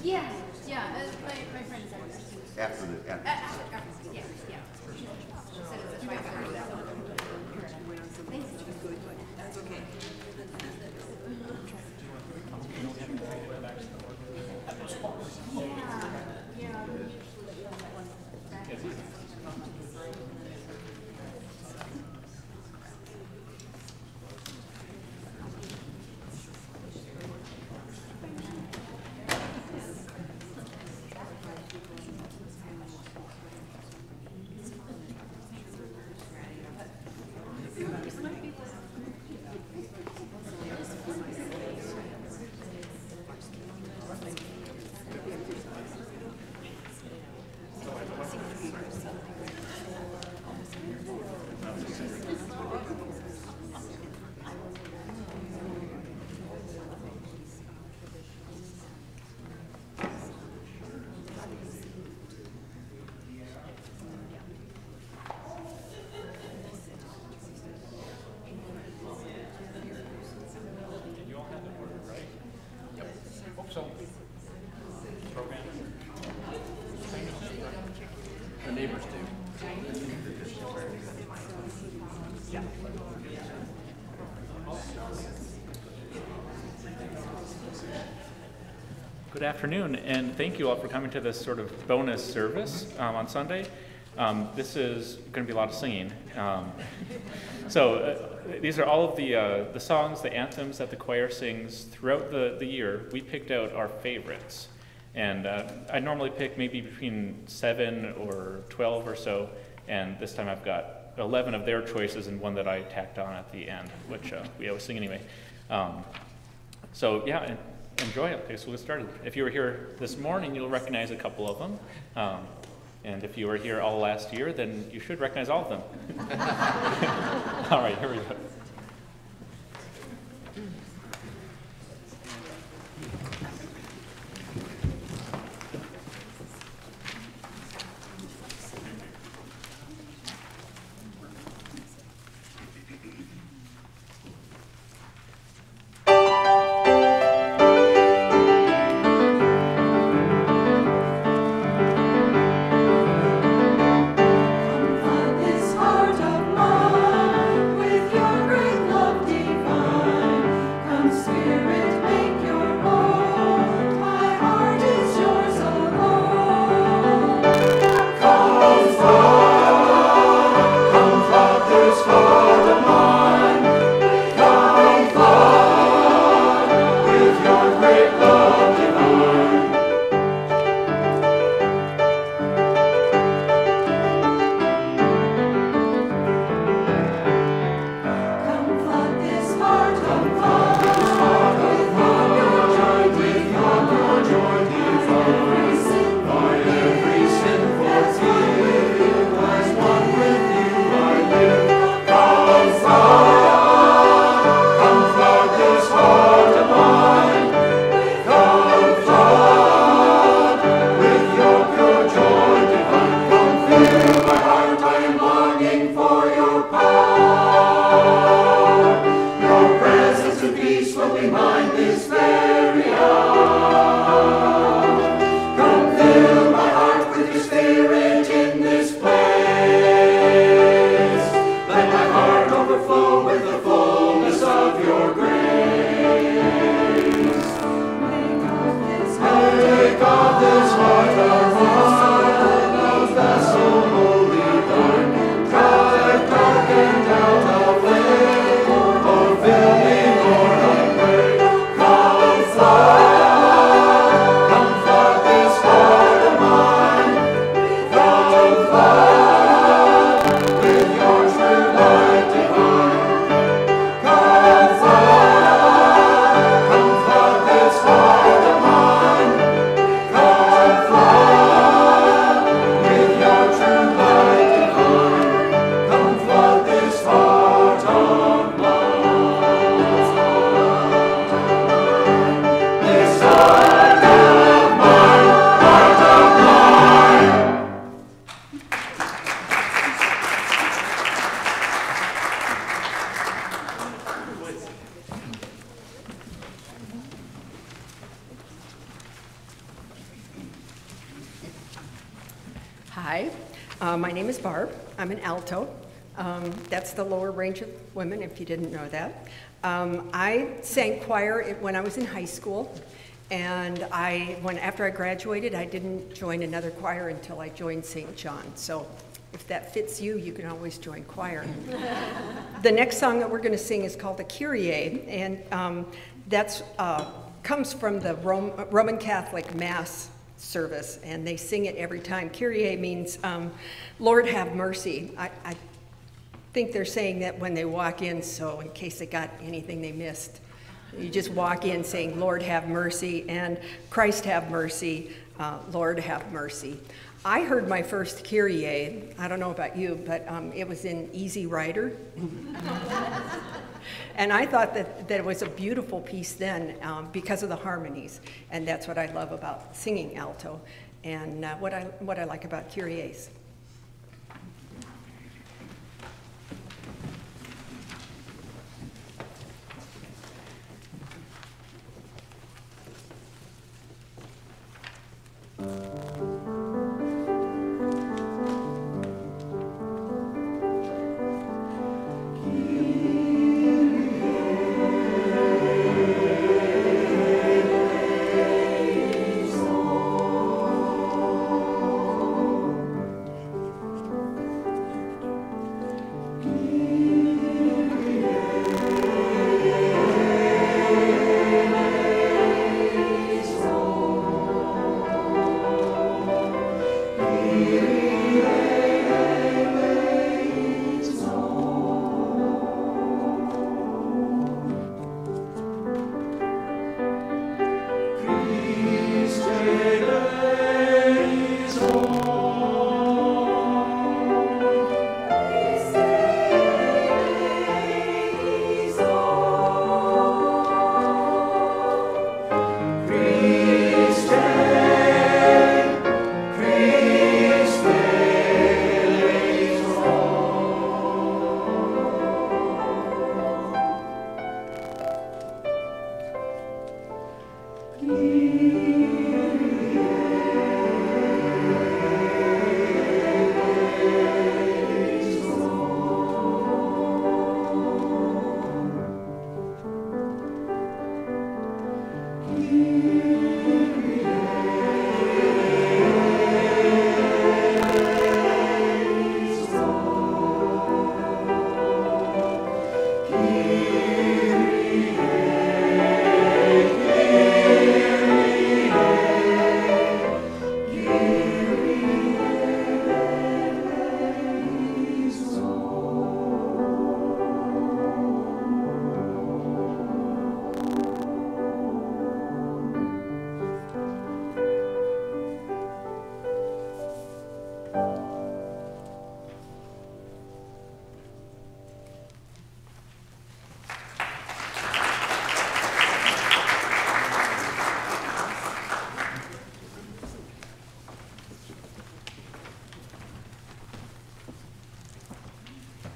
Yeah, yeah. My friend said After the, after. yeah, yeah. She said it's a 500. That's okay. The neighbors do. Yeah. Good afternoon, and thank you all for coming to this sort of bonus service on Sunday. This is going to be a lot of singing. These are all of the songs, the anthems that the choir sings throughout the year. We picked out our favorites. And I normally pick maybe between 7 or 12 or so, and this time I've got 11 of their choices and one that I tacked on at the end, which we always sing anyway. Enjoy it. Okay, so we'll get started. If you were here this morning, you'll recognize a couple of them. And if you were here all last year, then you should recognize all of them. All right, here we go. This heart of mine with your My name is Barb. I'm an alto. That's the lower range of women, if you didn't know that. I sang choir when I was in high school, and after I graduated, I didn't join another choir until I joined St. John. So if that fits you, you can always join choir. The next song that we're going to sing is called the Kyrie, and that's comes from the Roman Catholic Mass service, and they sing it every time. Kyrie means, Lord have mercy. I think they're saying that when they walk in, so in case they got anything they missed. You just walk in saying, Lord have mercy, and Christ have mercy, Lord have mercy. I heard my first Kyrie, I don't know about you, but it was in Easy Rider. And I thought that it was a beautiful piece then because of the harmonies. And that's what I love about singing alto and what I like about Kyries.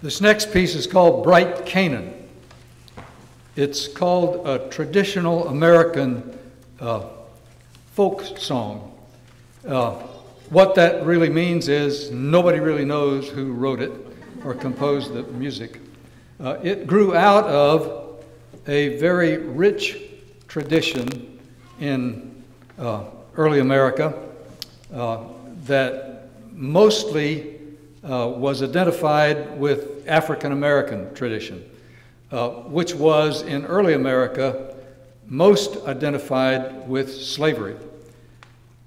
This next piece is called Bright Canaan. It's called a traditional American folk song. What that really means is nobody really knows who wrote it or composed the music. It grew out of a very rich tradition in early America that mostly was identified with African American tradition, which was in early America most identified with slavery.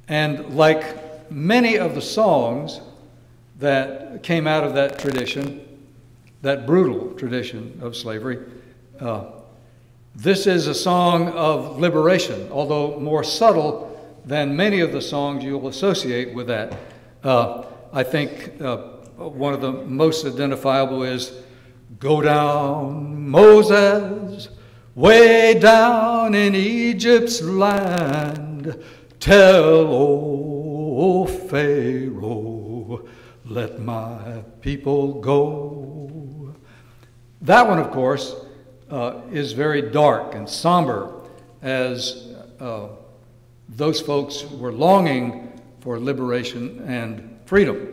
And like many of the songs that came out of that tradition, that brutal tradition of slavery, this is a song of liberation, although more subtle than many of the songs you'll associate with that. I think one of the most identifiable is "Go down, Moses, way down in Egypt's land, tell, O Pharaoh, let my people go." That one, of course, is very dark and somber, as those folks were longing for liberation and freedom.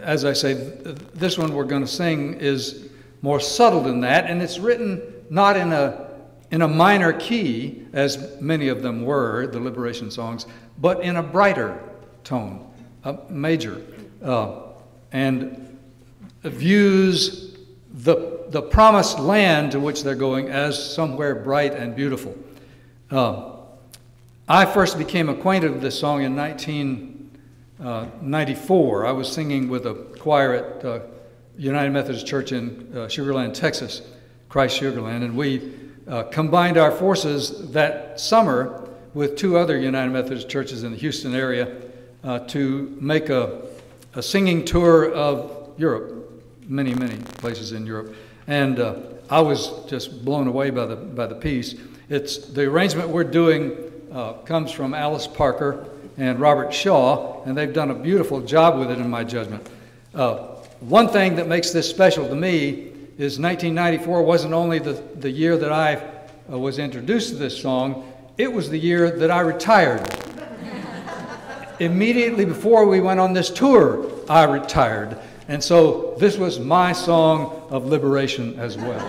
as I say, this one we're going to sing is more subtle than that, and it's written not in a minor key, as many of them were, the liberation songs, but in a brighter tone, a major, and views the promised land to which they're going as somewhere bright and beautiful. I first became acquainted with this song in 1994. I was singing with a choir at United Methodist Church in Sugar Land, Texas, Christ Sugar Land, and we combined our forces that summer with two other United Methodist churches in the Houston area to make a singing tour of Europe, many places in Europe. And I was just blown away by the piece. The arrangement we're doing comes from Alice Parker and Robert Shaw, and they've done a beautiful job with it in my judgment. One thing that makes this special to me is 1994 wasn't only the year that I was introduced to this song, it was the year that I retired. Immediately before we went on this tour, I retired. And so this was my song of liberation as well.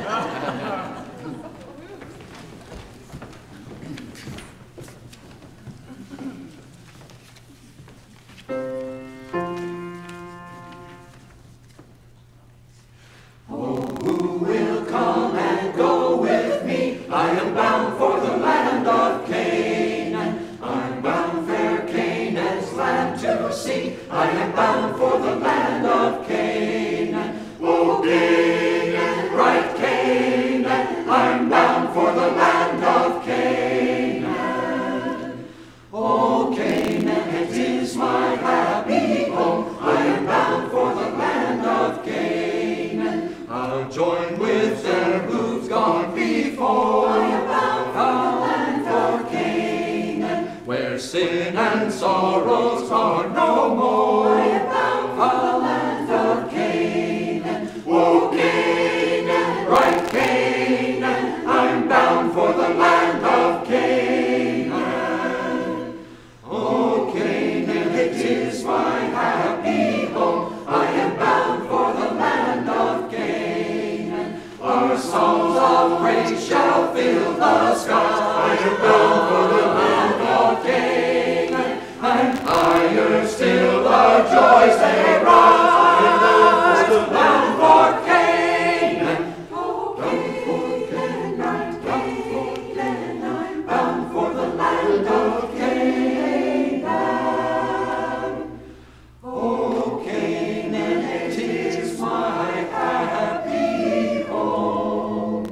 Sin and sorrows are no more. I am bound for the land of Canaan. O Canaan, bright Canaan, I'm bound for the land of Canaan. O Canaan, it is my happy home. I am bound for the land of Canaan. Our songs of praise shall fill the skies. I am bound for the land of Canaan. And higher still the joys they rise, bound for Canaan. Bound for Canaan, bound for Canaan, bound for the land of Canaan. Oh, Canaan, it is my happy home.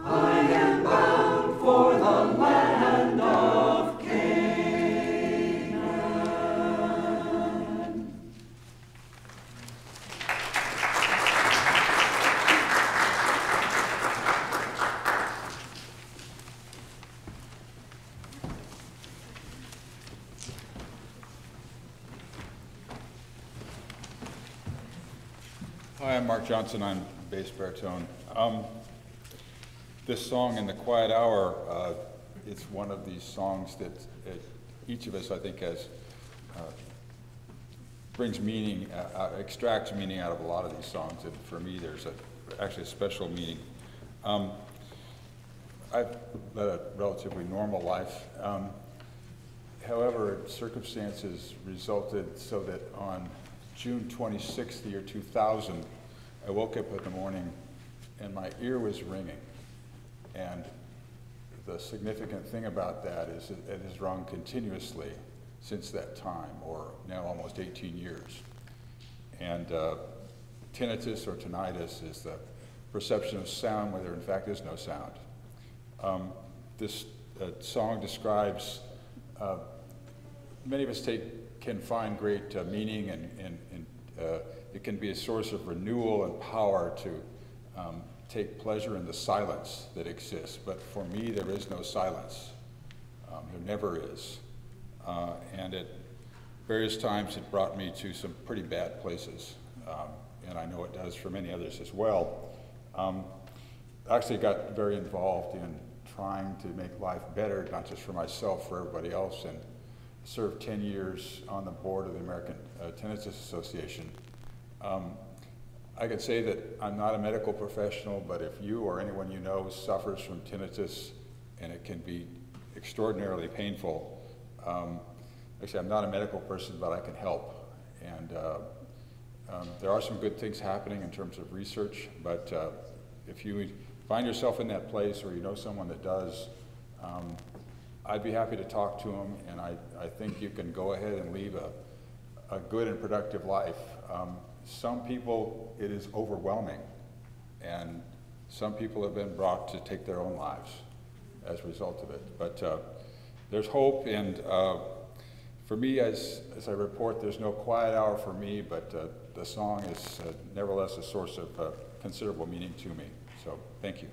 I am bound for the land of Canaan. Hi, I'm Mark Johnson. I'm bass baritone. This song, In the Quiet Hour, it's one of these songs that each of us, I think, has brings meaning, extracts meaning out of a lot of these songs. And for me, there's actually a special meaning. I've led a relatively normal life. However, circumstances resulted so that on June 26th, the year 2000, I woke up in the morning and my ear was ringing. And the significant thing about that is that it has rung continuously since that time, or now almost 18 years. And tinnitus or tinnitus is the perception of sound where there in fact is no sound. This song describes, many of us can find great meaning and it can be a source of renewal and power to take pleasure in the silence that exists. But for me, there is no silence. There never is. And at various times, it brought me to some pretty bad places. And I know it does for many others as well. I actually got very involved in trying to make life better, not just for myself, for everybody else. And served 10 years on the board of the American Tinnitus Association. I can say that I'm not a medical professional, but if you or anyone you know suffers from tinnitus, and it can be extraordinarily painful, actually I'm not a medical person, but I can help. And there are some good things happening in terms of research, but if you find yourself in that place or you know someone that does, I'd be happy to talk to them, and I think you can go ahead and lead a good and productive life. Some people, it is overwhelming, and some people have been brought to take their own lives as a result of it. But there's hope, and for me, as I report, there's no quiet hour for me, but the song is nevertheless a source of considerable meaning to me. So, thank you.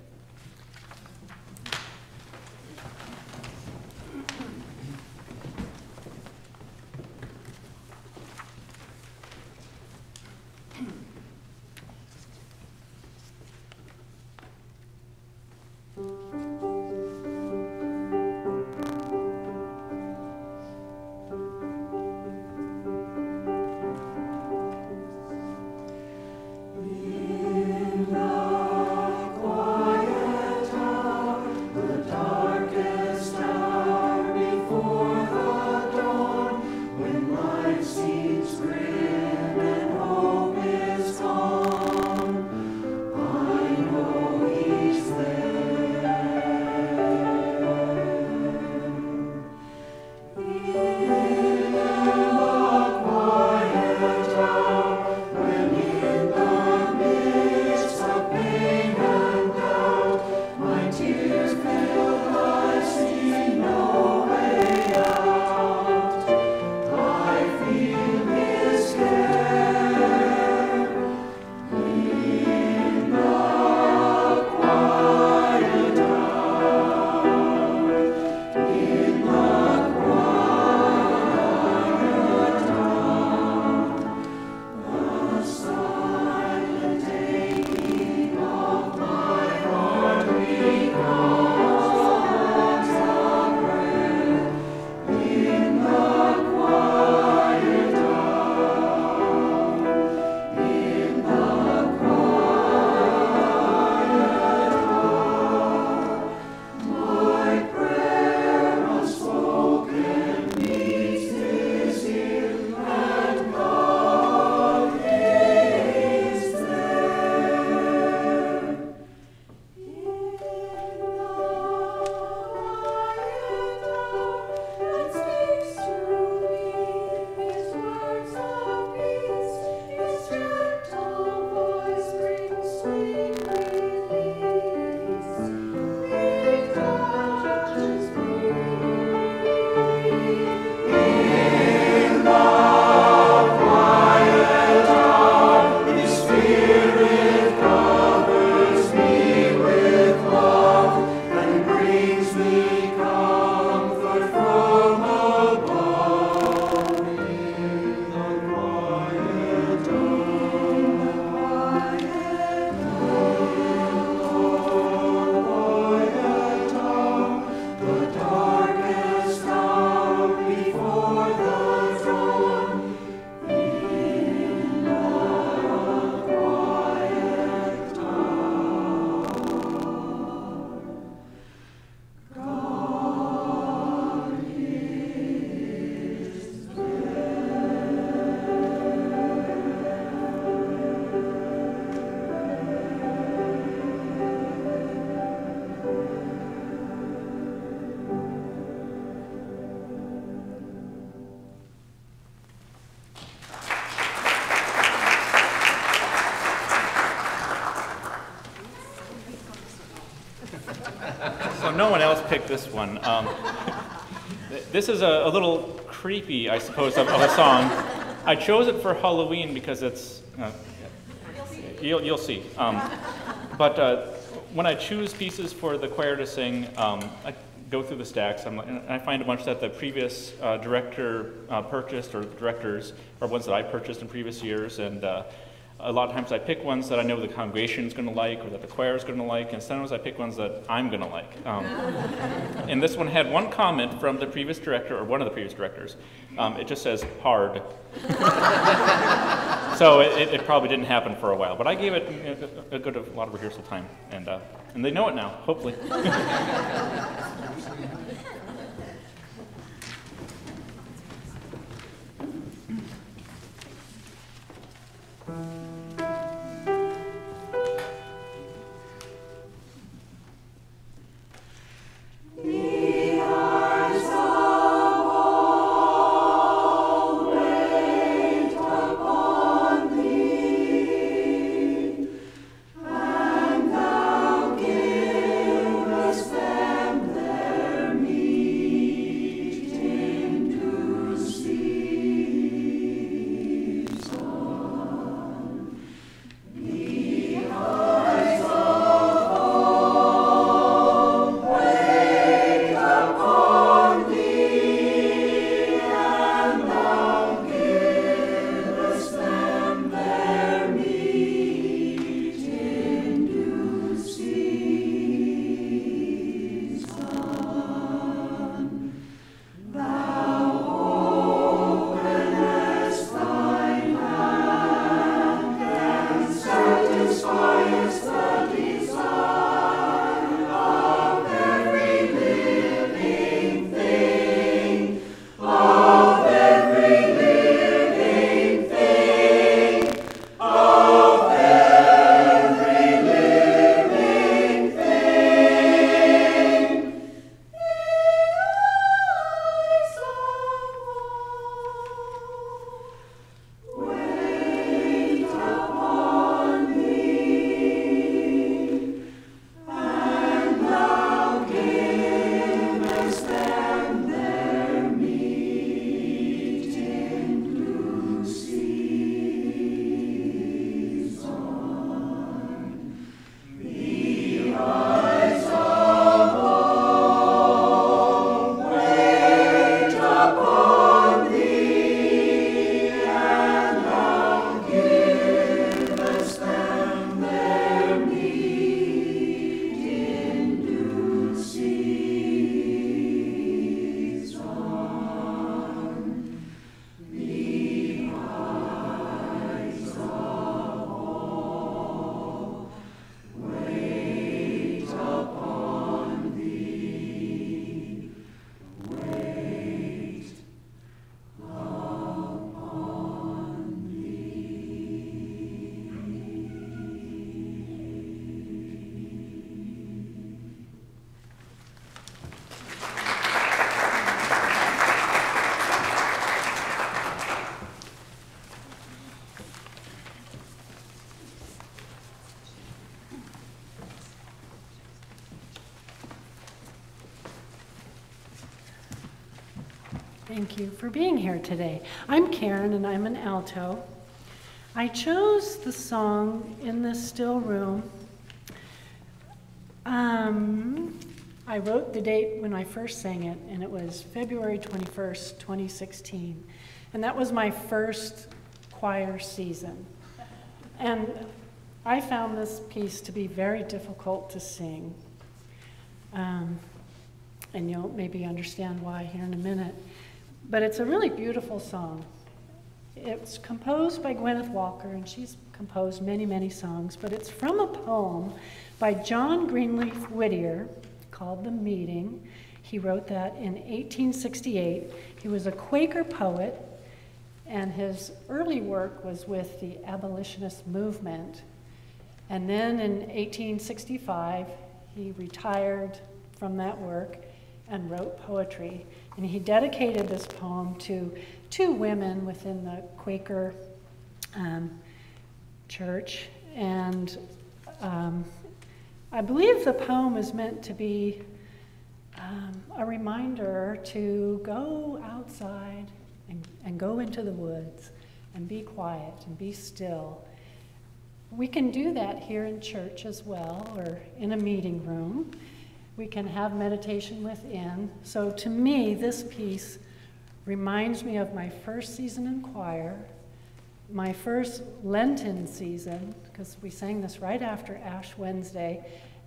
So no one else picked this one. This is a little creepy, I suppose, of a song. I chose it for Halloween because it's, you'll see. But when I choose pieces for the choir to sing, I go through the stacks, and I find a bunch that the previous director purchased, or directors, or ones that I purchased in previous years, and A lot of times I pick ones that I know the congregation is going to like or that the choir is going to like, and sometimes I pick ones that I'm going to like. And this one had one comment from the previous director, or one of the previous directors. It just says, hard. So it probably didn't happen for a while, but I gave it a lot of rehearsal time, and they know it now, hopefully. Thank you for being here today. I'm Karen and I'm an alto. I chose the song In This Still Room. I wrote the date when I first sang it, and it was February 21st, 2016. And that was my first choir season. And I found this piece to be very difficult to sing. And you'll maybe understand why here in a minute. But it's a really beautiful song. It's composed by Gwyneth Walker, and she's composed many, many songs, but it's from a poem by John Greenleaf Whittier called The Meeting. He wrote that in 1868. He was a Quaker poet, and his early work was with the abolitionist movement. And then in 1865, he retired from that work and wrote poetry. And he dedicated this poem to two women within the Quaker church. And I believe the poem is meant to be a reminder to go outside and go into the woods and be quiet and be still. We can do that here in church as well, or in a meeting room. We can have meditation within. So to me, this piece reminds me of my first season in choir my first Lenten season, because we sang this right after Ash Wednesday,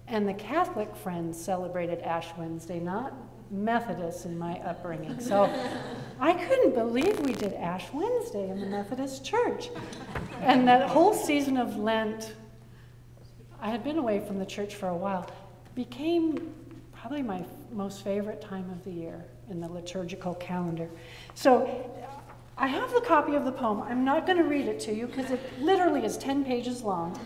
and the Catholic friends celebrated Ash Wednesday, not Methodists in my upbringing. So I couldn't believe we did Ash Wednesday in the Methodist church. And that whole season of Lent, I had been away from the church for a while, became probably my most favorite time of the year in the liturgical calendar. So I have the copy of the poem. I'm not going to read it to you because it literally is 10 pages long.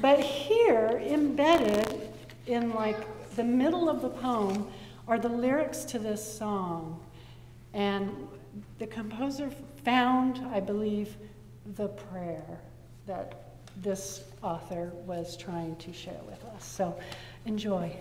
But here, embedded in like the middle of the poem, are the lyrics to this song. And the composer found, I believe, the prayer that this author was trying to share with us. So enjoy.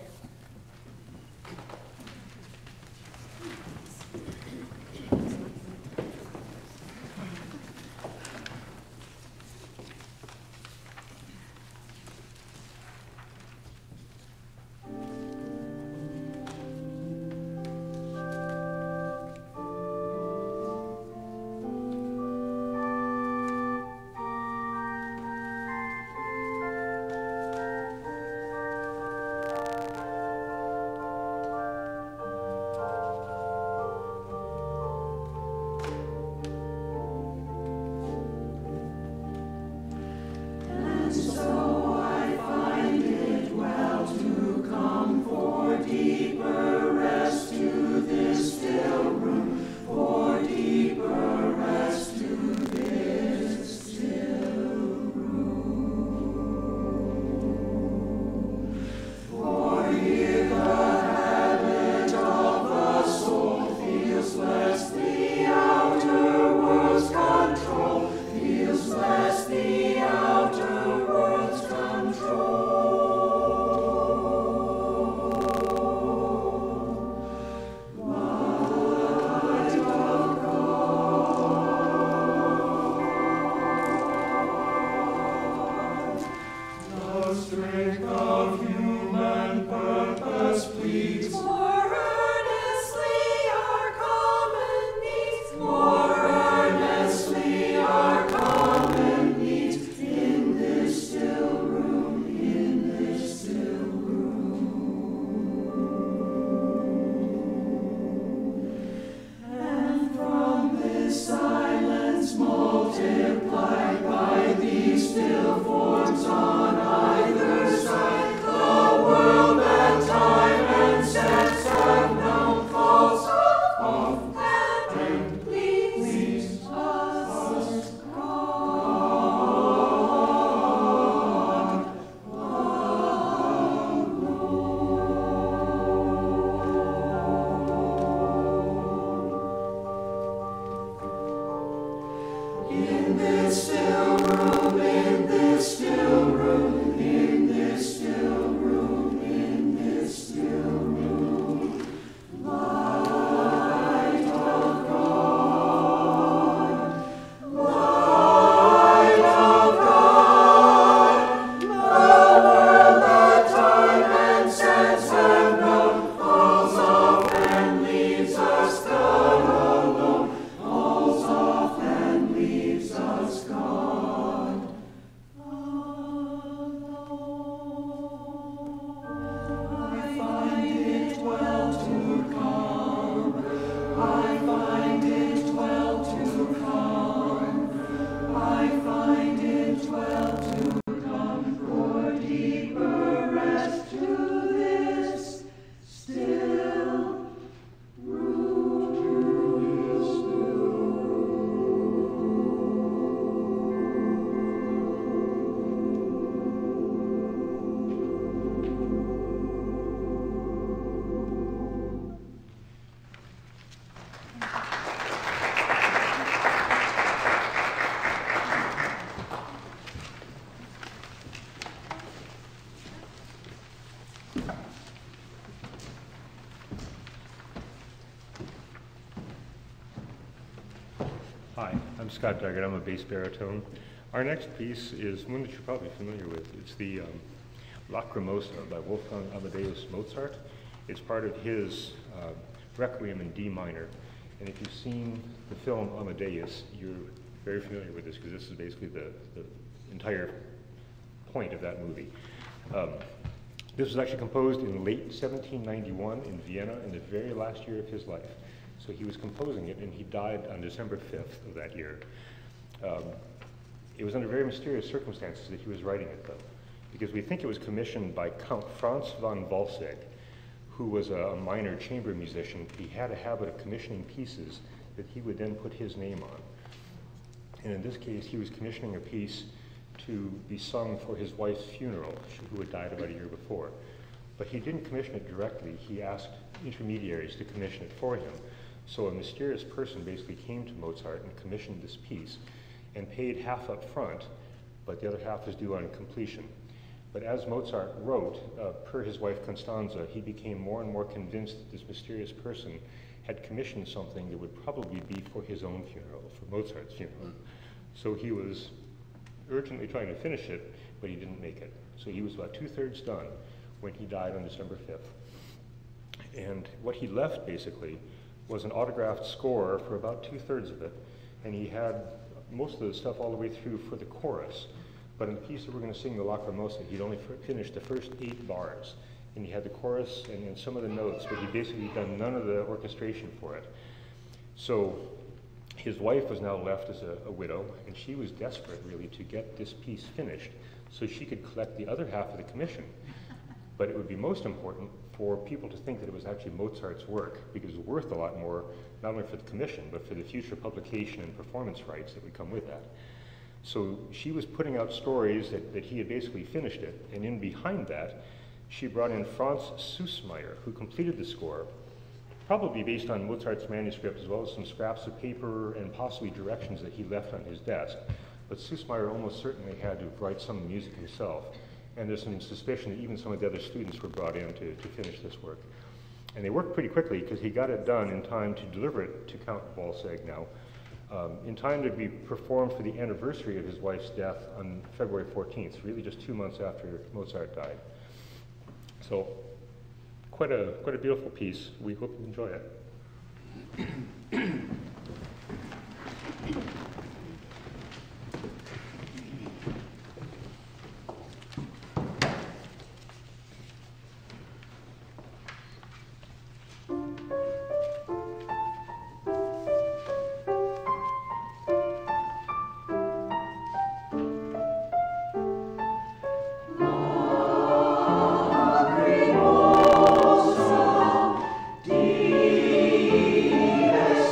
Hi, I'm Scott Duggett. I'm a bass baritone. Our next piece is one that you're probably familiar with. It's the Lacrimosa by Wolfgang Amadeus Mozart. It's part of his Requiem in D minor. And if you've seen the film Amadeus, you're very familiar with this because this is basically the entire point of that movie. This was actually composed in late 1791 in Vienna in the very last year of his life. So he was composing it, and he died on December 5th of that year. It was under very mysterious circumstances that he was writing it, though, because we think it was commissioned by Count Franz von Walsegg, who was a minor chamber musician. He had a habit of commissioning pieces that he would then put his name on. And in this case, he was commissioning a piece to be sung for his wife's funeral, who had died about a year before. But he didn't commission it directly. He asked intermediaries to commission it for him. So a mysterious person basically came to Mozart and commissioned this piece and paid half up front, but the other half was due on completion. But as Mozart wrote, per his wife Constanza, he became more and more convinced that this mysterious person had commissioned something that would probably be for his own funeral, for Mozart's funeral. So he was urgently trying to finish it, but he didn't make it. So he was about 2/3 done when he died on December 5th. And what he left, basically, was an autographed score for about 2/3 of it, and he had most of the stuff all the way through for the chorus. But in the piece that we're going to sing, the Lacrimosa, he'd only finished the first 8 bars. And he had the chorus and some of the notes, but he'd basically done none of the orchestration for it. So his wife was now left as a widow, and she was desperate, really, to get this piece finished so she could collect the other half of the commission. But it would be most important for people to think that it was actually Mozart's work, because it was worth a lot more, not only for the commission, but for the future publication and performance rights that would come with that. So she was putting out stories that he had basically finished it, and in behind that, she brought in Franz Süssmayr, who completed the score, probably based on Mozart's manuscript, as well as some scraps of paper and possibly directions that he left on his desk. But Süssmayr almost certainly had to write some of the music himself, and there's some suspicion that even some of the other students were brought in to finish this work. And they worked pretty quickly, because he got it done in time to deliver it to Count Walsegg now, in time to be performed for the anniversary of his wife's death on February 14th, really just 2 months after Mozart died. So quite a beautiful piece. We hope you enjoy it.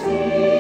See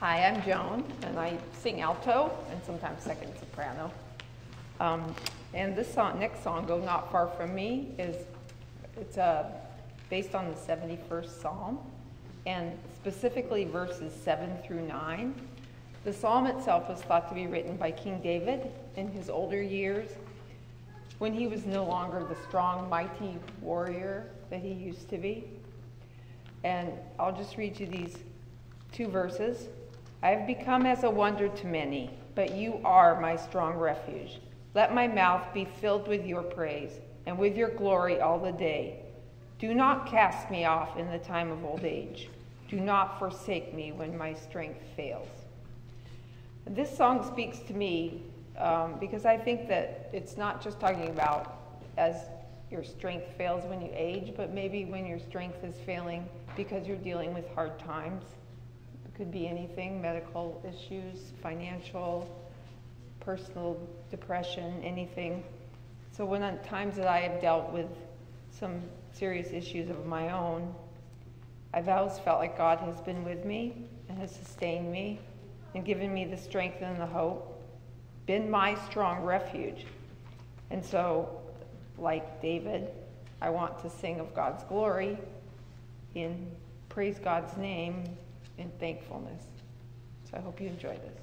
Hi, I'm Joan, and I sing alto and sometimes second soprano. And this song, next song, "Go Not Far From Me," it's based on the 71st Psalm, and specifically verses 7 through 9. The psalm itself was thought to be written by King David in his older years, when he was no longer the strong, mighty warrior that he used to be. And I'll just read you these 2 verses. "I have become as a wonder to many, but you are my strong refuge. Let my mouth be filled with your praise and with your glory all the day. Do not cast me off in the time of old age. Do not forsake me when my strength fails." This song speaks to me because I think that it's not just talking about as your strength fails when you age, but maybe when your strength is failing because you're dealing with hard times. It could be anything, medical issues, financial, personal depression, anything. So when on times that I have dealt with some serious issues of my own, I've always felt like God has been with me and has sustained me and given me the strength and the hope, been my strong refuge. And so, like David, I want to sing of God's glory and praise God's name in thankfulness. So I hope you enjoy this.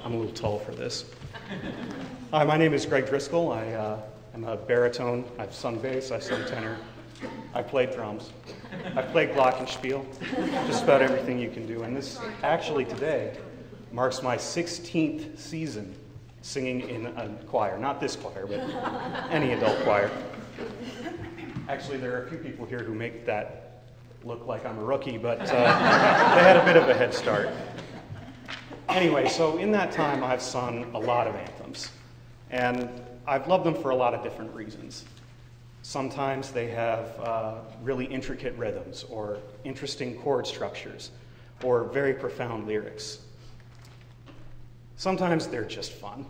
I'm a little tall for this. Hi, my name is Greg Driscoll. I I'm a baritone. I've sung bass, I've sung tenor. I played drums. I played glockenspiel, just about everything you can do. And this actually today marks my 16th season singing in a choir. Not this choir, but any adult choir. Actually, there are a few people here who make that look like I'm a rookie, but they had a bit of a head start. Anyway, so in that time, I've sung a lot of anthems. And I've loved them for a lot of different reasons. Sometimes they have really intricate rhythms or interesting chord structures or very profound lyrics. Sometimes they're just fun.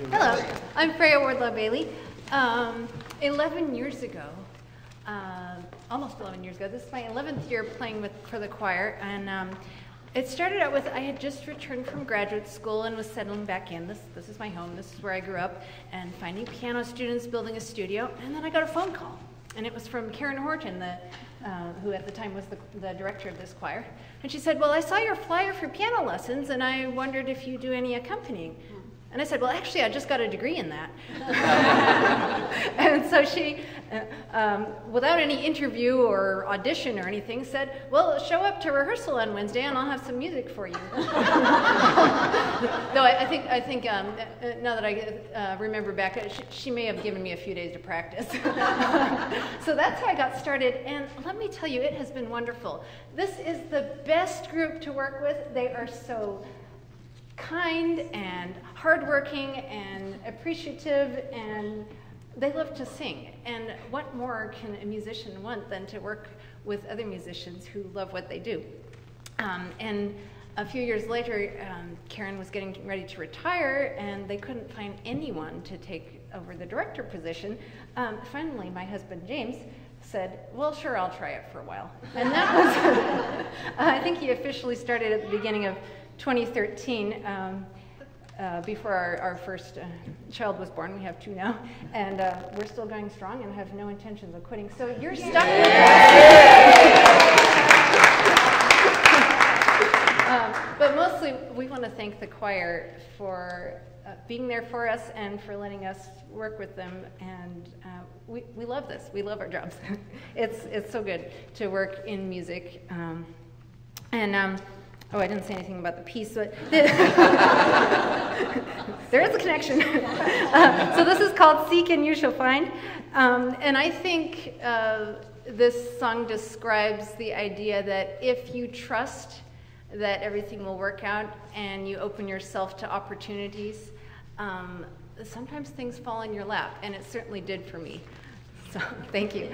Hello, I'm Freya Wardlaw Bailey. 11 years ago, almost 11 years ago, this is my 11th year playing for the choir, and It started out with I had just returned from graduate school and was settling back in. This is my home. This is where I grew up, and finding piano students, building a studio, and then I got a phone call, and it was from Karen Horton, who at the time was the director of this choir, and she said, "Well, I saw your flyer for piano lessons, and I wondered if you do any accompanying." And I said, "Well, actually, I just got a degree in that." And so she, without any interview or audition or anything, said, "Well, show up to rehearsal on Wednesday and I'll have some music for you." Though I think now that I remember back, she may have given me a few days to practice. So that's how I got started. And let me tell you, it has been wonderful. This is the best group to work with. They are so kind and hardworking and appreciative, and they love to sing. And what more can a musician want than to work with other musicians who love what they do? And a few years later, Karen was getting ready to retire, and they couldn't find anyone to take over the director position. Finally, my husband, James, said, "Well, sure, I'll try it for a while." And that was, I think he officially started at the beginning of 2013, before our first child was born. We have 2 now, and we're still going strong and have no intentions of quitting. So you're stuck with but mostly, we want to thank the choir for being there for us and for letting us work with them. And we love this. We love our jobs. It's so good to work in music. Oh, I didn't say anything about the piece, but there is a connection. So this is called "Seek and You Shall Find." And I think this song describes the idea that if you trust that everything will work out and you open yourself to opportunities, sometimes things fall in your lap, and it certainly did for me. So thank you.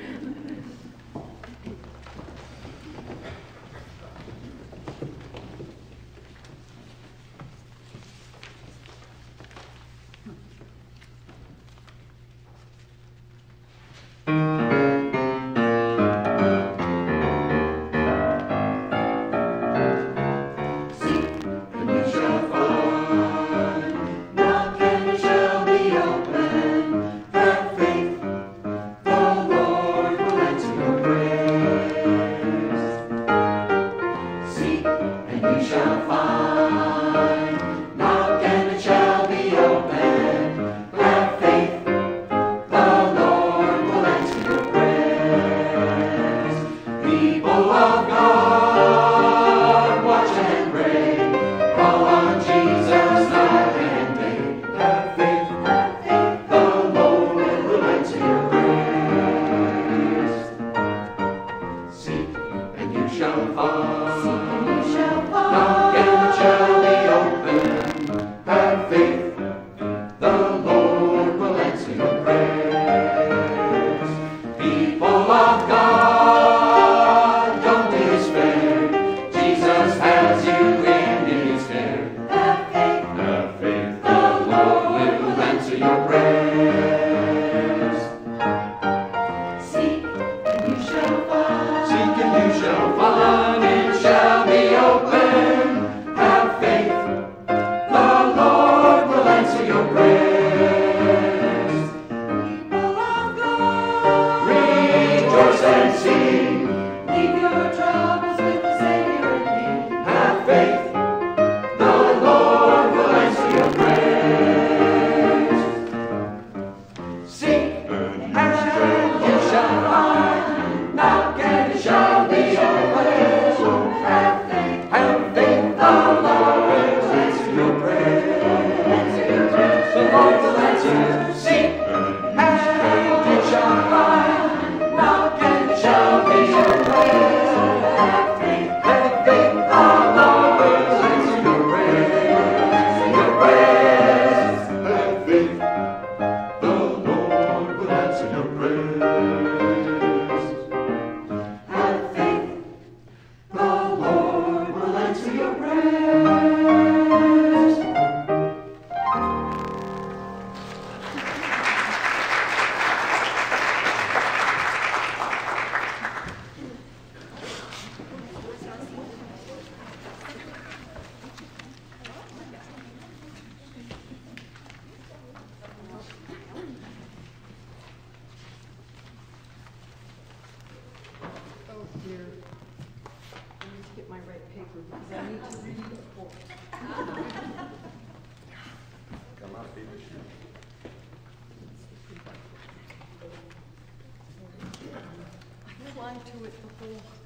Seek and you shall find. Knock and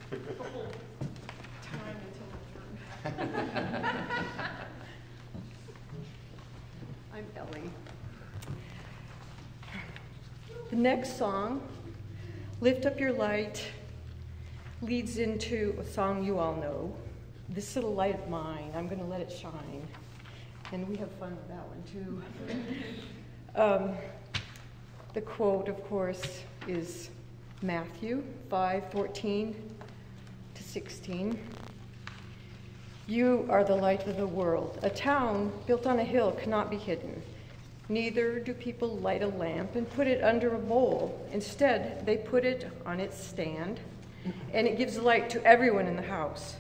I'm Ellie. The next song, Lift Up Your Light, leads into a song you all know, This Little Light of Mine, I'm going to let it shine. And we have fun with that one too. The quote, of course, is Matthew 5:14 to 16. You are the light of the world. A town built on a hill cannot be hidden. Neither do people light a lamp and put it under a bowl. Instead, they put it on its stand, and it gives light to everyone in the house.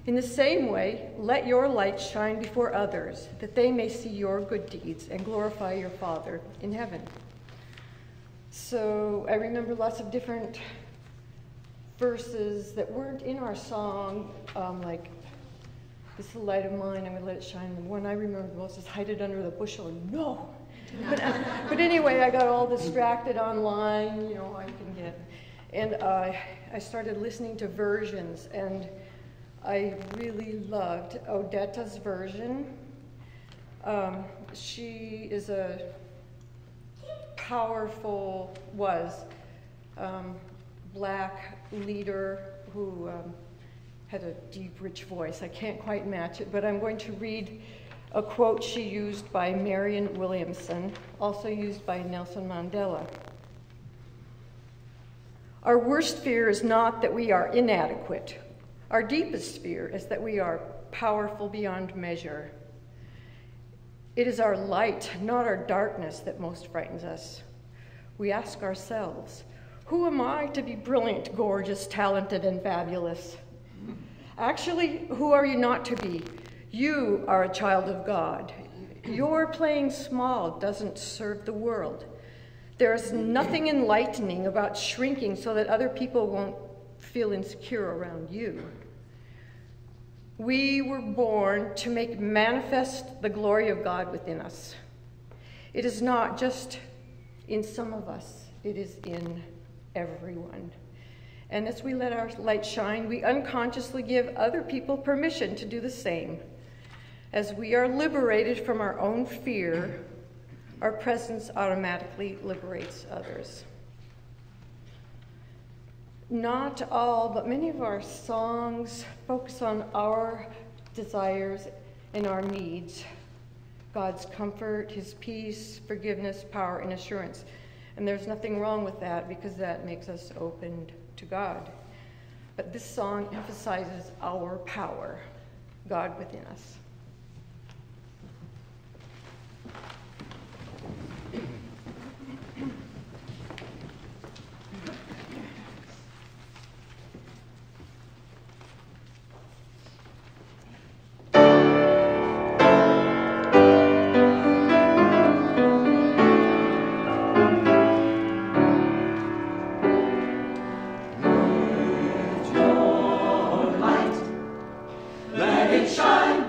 In the same way, let your light shine before others, that they may see your good deeds and glorify your Father in heaven. So I remember lots of different verses that weren't in our song, like, this is the light of mine, I'm going to let it shine. The one I remember the most is hide it under the bushel. No! But anyway, I got all distracted online, you know, I can get. And I started listening to versions, and I really loved Odetta's version. She is a powerful, black leader who had a deep, rich voice. I can't quite match it, but I'm going to read a quote she used by Marianne Williamson, also used by Nelson Mandela. Our worst fear is not that we are inadequate. Our deepest fear is that we are powerful beyond measure. It is our light, not our darkness, that most frightens us. We ask ourselves, who am I to be brilliant, gorgeous, talented, and fabulous? Actually, who are you not to be? You are a child of God. Your playing small doesn't serve the world. There is nothing enlightening about shrinking so that other people won't feel insecure around you. We were born to make manifest the glory of God within us. It is not just in some of us, it is in everyone. And as we let our light shine, we unconsciously give other people permission to do the same. As we are liberated from our own fear, our presence automatically liberates others. Not all, but many of our songs focus on our desires and our needs. God's comfort, his peace, forgiveness, power, and assurance. And there's nothing wrong with that because that makes us open to God. But this song emphasizes our power, God within us. Let it shine.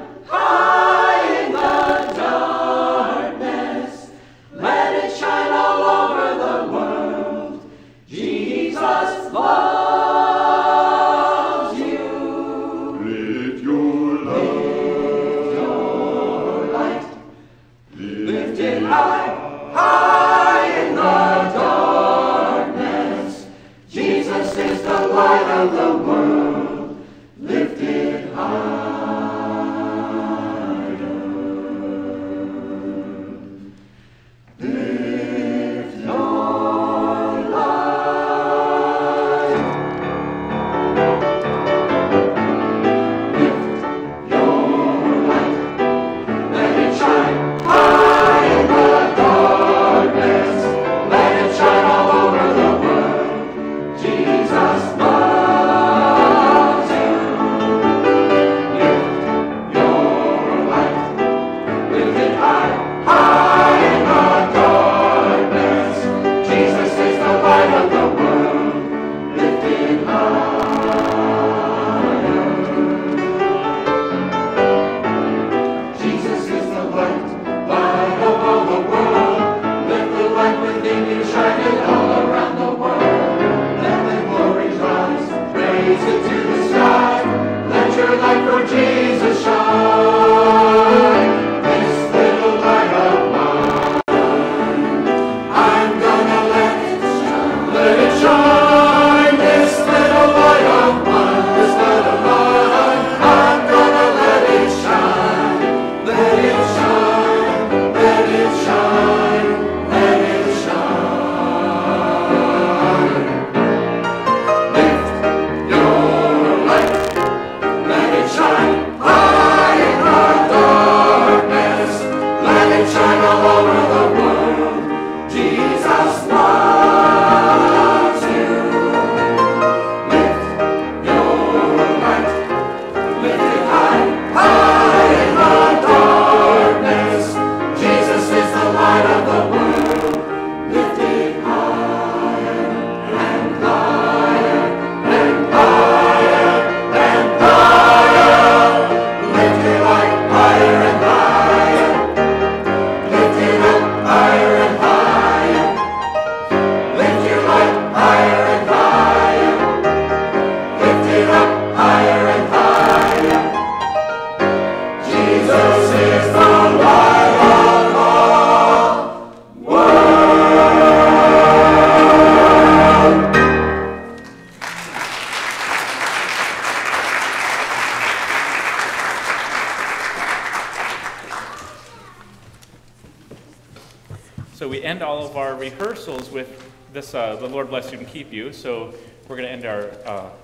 So we end all of our rehearsals with this, the Lord bless you and keep you. So we're going to end our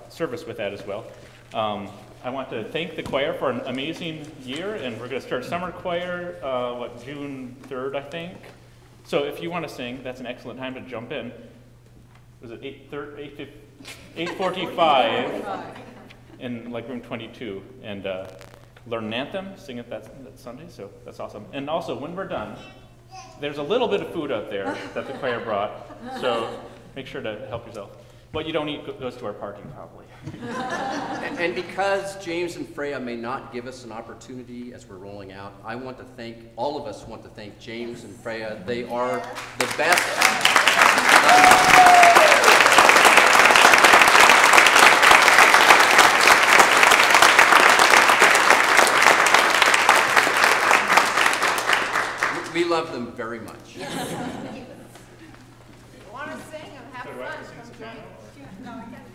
service with that as well. I want to thank the choir for an amazing year, and we're going to start summer choir, June 3rd, I think. So if you want to sing, that's an excellent time to jump in. Was it 8:45 in like room 22, and learn an anthem, sing it that Sunday, so that's awesome. And also, when we're done, there's a little bit of food out there that the choir brought, so make sure to help yourself. What you don't eat goes to our parking, probably. And because James and Freya may not give us an opportunity as we're rolling out, I want to thank, all of us want to thank James and Freya. They are the best. We love them very much. You want to sing and have fun? No, I can't.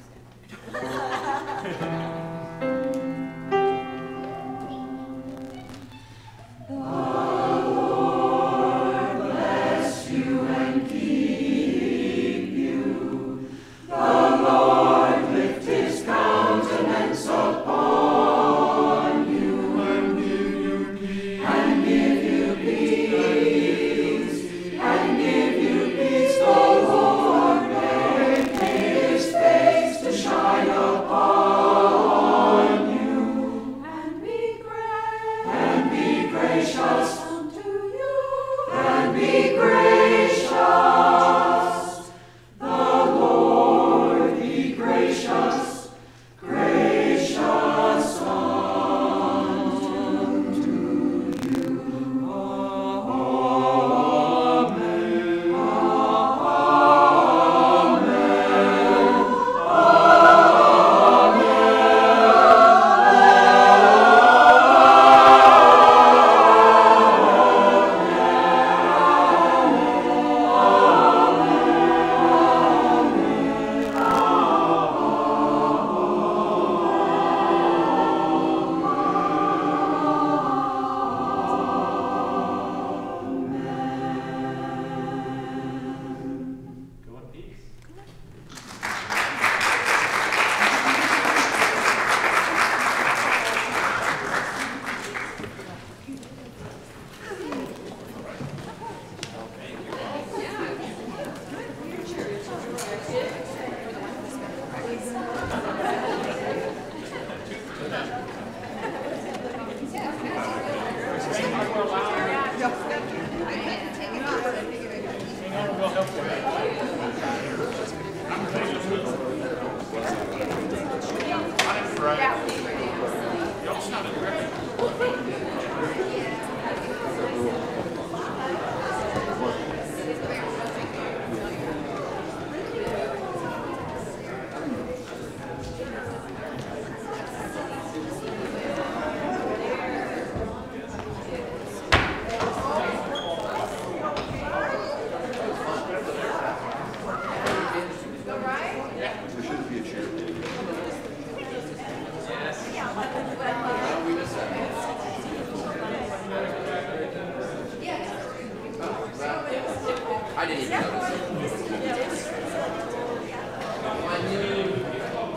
I didn't even notice it.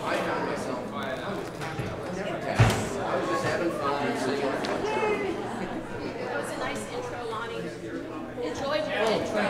I found myself. I was just having fun singing. That was a nice intro, Lonnie. Enjoy the intro.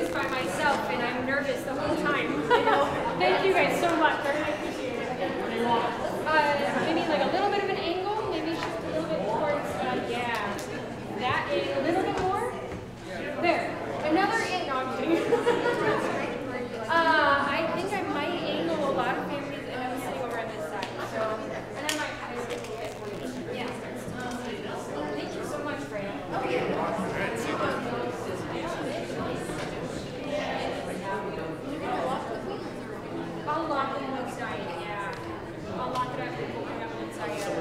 By myself, and I'm nervous the whole time. Thank you guys so much. I'll lock it inside, yeah. I'll lock it up and we'll have it inside.